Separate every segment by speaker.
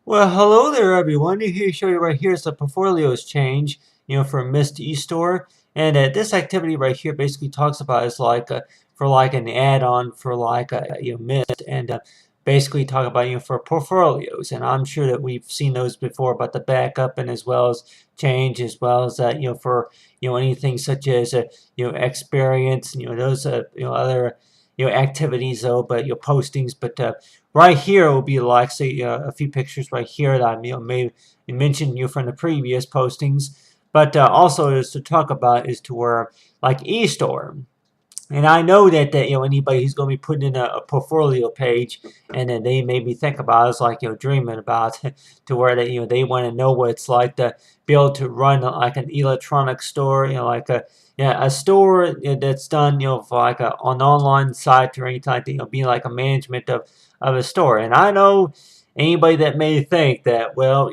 Speaker 1: Well, hello there, everyone. Here, show you right here is the portfolios change, for Mist eStore, and this activity right here basically talks about is like for like an add-on for like Mist, and basically talk about for portfolios. And I'm sure that we've seen those before, about the backup and as well as change, as well as for anything such as experience, those other activities though, but postings, but right here will be like, say, a few pictures right here that I may mention from the previous postings. But also is to talk about is to where like eStore. And I know that anybody who's going to be putting in a portfolio page, and then they maybe think about is like dreaming about to where they want to know what it's like to be able to run like an electronic store, like a store that's done for like an online site or anything like that, being like a management of a store. And I know anybody that may think that, well,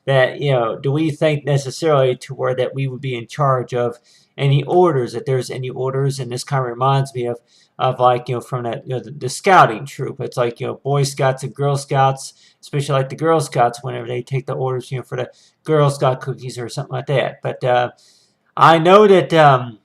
Speaker 1: that do we think necessarily to where that we would be in charge of any orders, if there's any orders. And this kind of reminds me of like from that the scouting troop. It's like Boy Scouts and Girl Scouts, especially like the Girl Scouts whenever they take the orders for the Girl Scout cookies or something like that. But I know that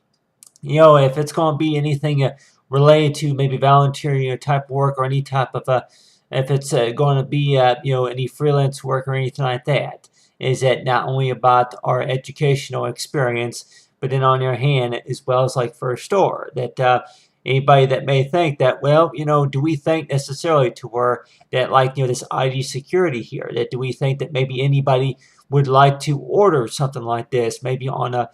Speaker 1: if it's going to be anything related to maybe volunteering type work, or any type of if it's going to be any freelance work or anything like that, is that not only about our educational experience, but then on your hand, as well as like for a store, that anybody that may think that, well, do we think necessarily to where that like this ID security here, that do we think that maybe anybody would like to order something like this, maybe on a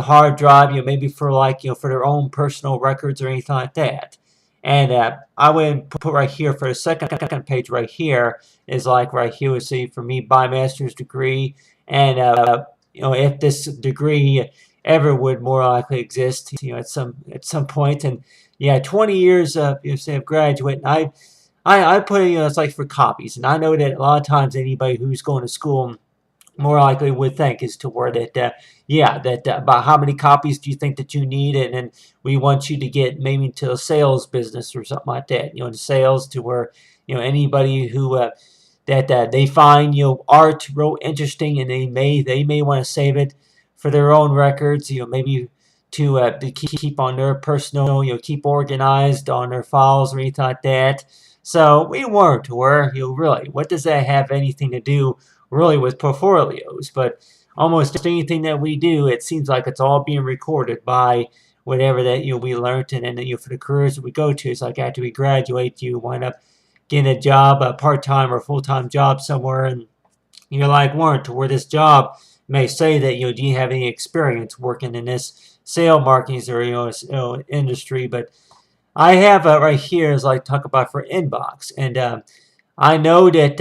Speaker 1: hard drive, maybe for like for their own personal records or anything like that. And I would put right here for the second page right here is like right here, we see for me, by master's degree, and if this degree ever would more likely exist, at some point. And yeah, 20 years say of graduate, and I put it's like for copies. And I know that a lot of times anybody who's going to school more likely would think is to where that that about how many copies do you think that you need, and then we want you to get maybe into a sales business or something like that, the sales, to where anybody who that they find art real interesting, and they may want to save it for their own records, maybe to keep on their personal, keep organized on their files or anything like that. So we weren't to where really, what does that have anything to do really with portfolios? But almost anything that we do, it seems like it's all being recorded by whatever that we learned. And then for the careers that we go to, it's like after we graduate, you wind up getting a job, a part-time or full-time job somewhere, and you're like, Warren, to where this job may say that do you have any experience working in this sale marketings or industry? But I have right here is like talk about for inbox. And I know that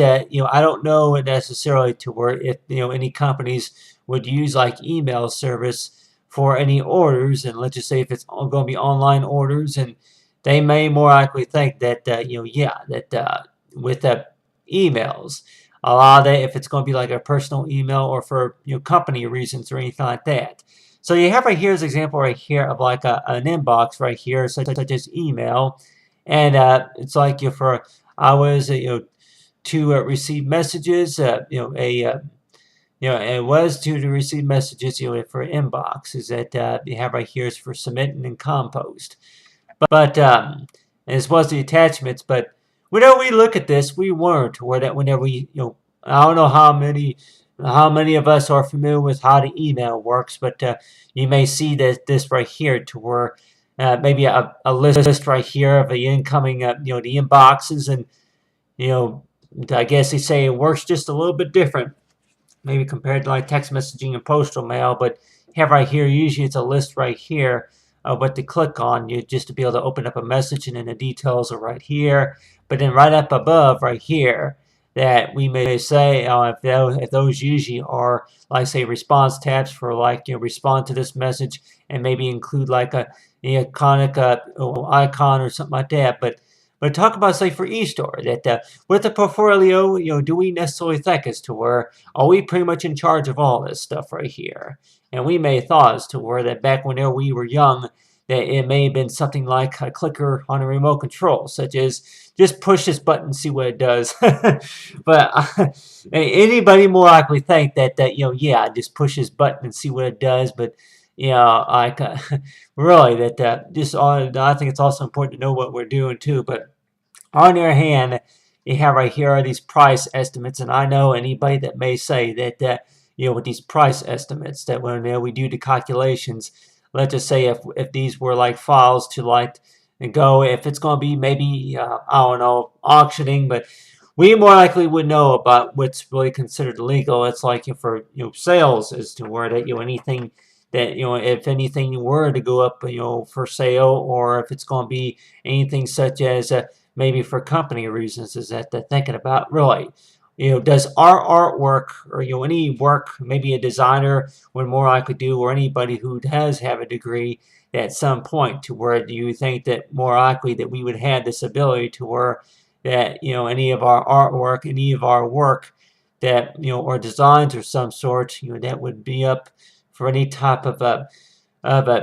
Speaker 1: I don't know necessarily to where if any companies would use like email service for any orders, and let's just say if it's going to be online orders, and they may more likely think that that with emails, a lot of that, if it's going to be like a personal email or for company reasons or anything like that. So you have right here this example right here of like an inbox right here, such as email, and it's like for I was to receive messages, it was to receive messages for inbox, is that you have right here is for submitting and compost. But as well as the attachments. But whenever we look at this, we weren't where that whenever we I don't know how many of us are familiar with how the email works, but you may see that this right here to where maybe a list right here of the incoming the inboxes, and I guess they say it works just a little bit different, maybe compared to like text messaging and postal mail. But have right here, usually it's a list right here of what to click on, just to be able to open up a message, and then the details are right here. But then right up above right here, that we may say if those usually are like say response tabs for like respond to this message, and maybe include like a iconic icon or something like that. But talk about say for eStore, that with the portfolio, do we necessarily think as to where are we pretty much in charge of all this stuff right here? And we may have thought as to where that back whenever we were young, that it may have been something like a clicker on a remote control, such as just push this button and see what it does. But anybody more likely think that yeah, just push this button and see what it does. But like really that just I think it's also important to know what we're doing too. But on the other hand, you have right here are these price estimates, and I know anybody that may say that with these price estimates that when we do the calculations, let's just say if these were like files to like and go, if it's going to be maybe I don't know, auctioning, but we more likely would know about what's really considered legal. It's like for sales as to where that anything that if anything were to go up for sale, or if it's going to be anything such as maybe for company reasons, is that they're thinking about really does our artwork or any work maybe a designer would more likely do, or anybody who does have a degree at some point, to where do you think that more likely that we would have this ability to where that any of our artwork, any of our work that or designs or some sort that would be up for any type of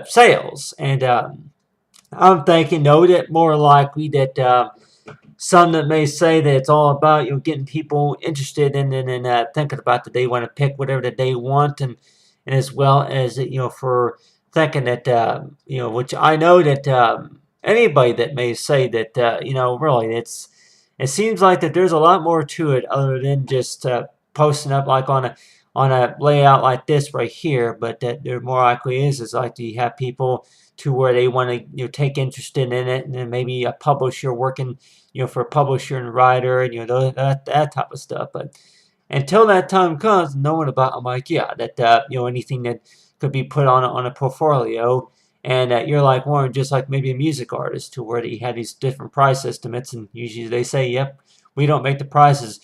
Speaker 1: sales. And I'm thinking no, that more likely that some that may say that it's all about getting people interested in and thinking about that they want to pick whatever that they want, and as well as for thinking that which I know that anybody that may say that really it seems like that there's a lot more to it other than just posting up like on a layout like this right here, but that there more likely is like you have people to where they want to take interest in it, and then maybe a publisher working for a publisher and writer, and that type of stuff. But until that time comes, knowing about, I'm like, yeah, that anything that could be put on a portfolio, and you're like Warren, just like maybe a music artist, to where you have these different price estimates, and usually they say, yep, we don't make the prices.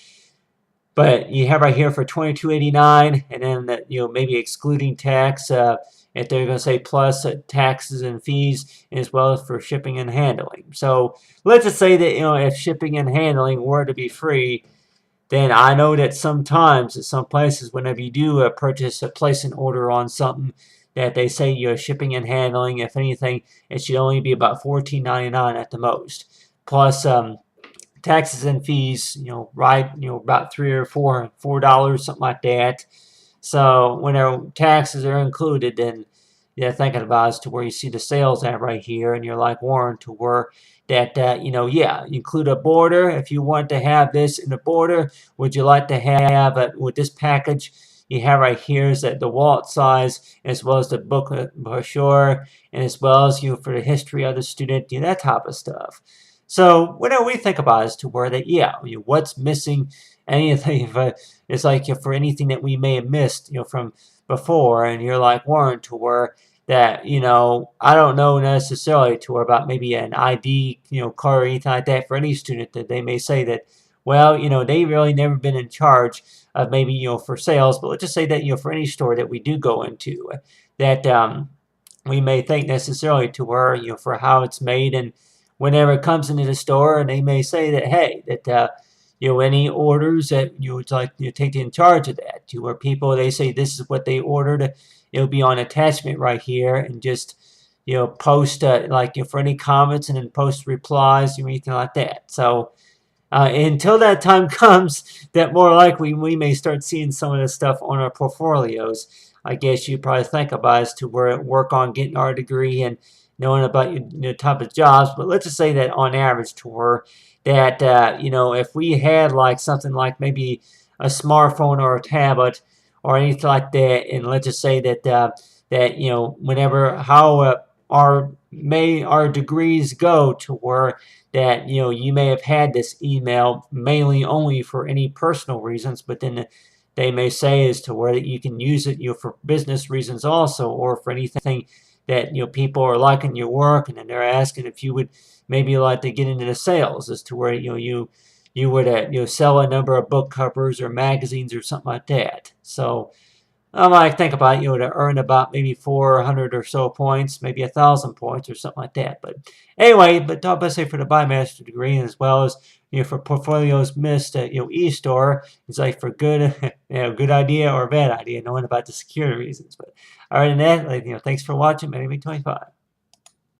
Speaker 1: But you have right here for $22.89, and then that maybe excluding tax, if they're going to say plus taxes and fees, as well as for shipping and handling. So let's just say that if shipping and handling were to be free, then I know that sometimes at some places, whenever you do place an order on something, that they say shipping and handling, if anything, it should only be about $14.99 at the most, plus taxes and fees, right, about $3 or $4, something like that. So whenever taxes are included, then thinking about as to where you see the sales at right here, and you're like Warren, to where that yeah, include a border. If you want to have this in the border, would you like to have it with this package? You have right here is that the wallet size, as well as the booklet brochure, and as well as for the history of the student, that type of stuff. So whatever we think about is to where that what's missing, anything it's like for anything that we may have missed from before, and you're like Warren, to where that I don't know necessarily to where about maybe an ID card or anything like that for any student, that they may say that well they really never been in charge of maybe for sales. But let's just say that for any store that we do go into, that we may think necessarily to where for how it's made, and whenever it comes into the store, and they may say that hey, that any orders that you would like take in charge of that, to where people they say this is what they ordered, it'll be on attachment right here, and just post like for any comments, and then post replies or anything like that. So until that time comes, that more likely we may start seeing some of this stuff on our portfolios. I guess you probably think about as to where work on getting our degree and knowing about your type of jobs. But let's just say that on average, to where that if we had like something like maybe a smartphone or a tablet or anything like that, and let's just say that that whenever how our degrees go, to where that you may have had this email mainly only for any personal reasons, but then they may say as to where that you can use it for business reasons also, or for anything that people are liking your work, and then they're asking if you would maybe like to get into the sales, as to where you would sell a number of book covers or magazines or something like that. So I might think about to earn about maybe 400 or so points, maybe 1,000 points or something like that. But anyway, but top I say for the biomaster degree, as well as for portfolios missed at eStore, it's like for good good idea or bad idea, knowing about the security reasons. But other than that, thanks for watching. Maybe 25.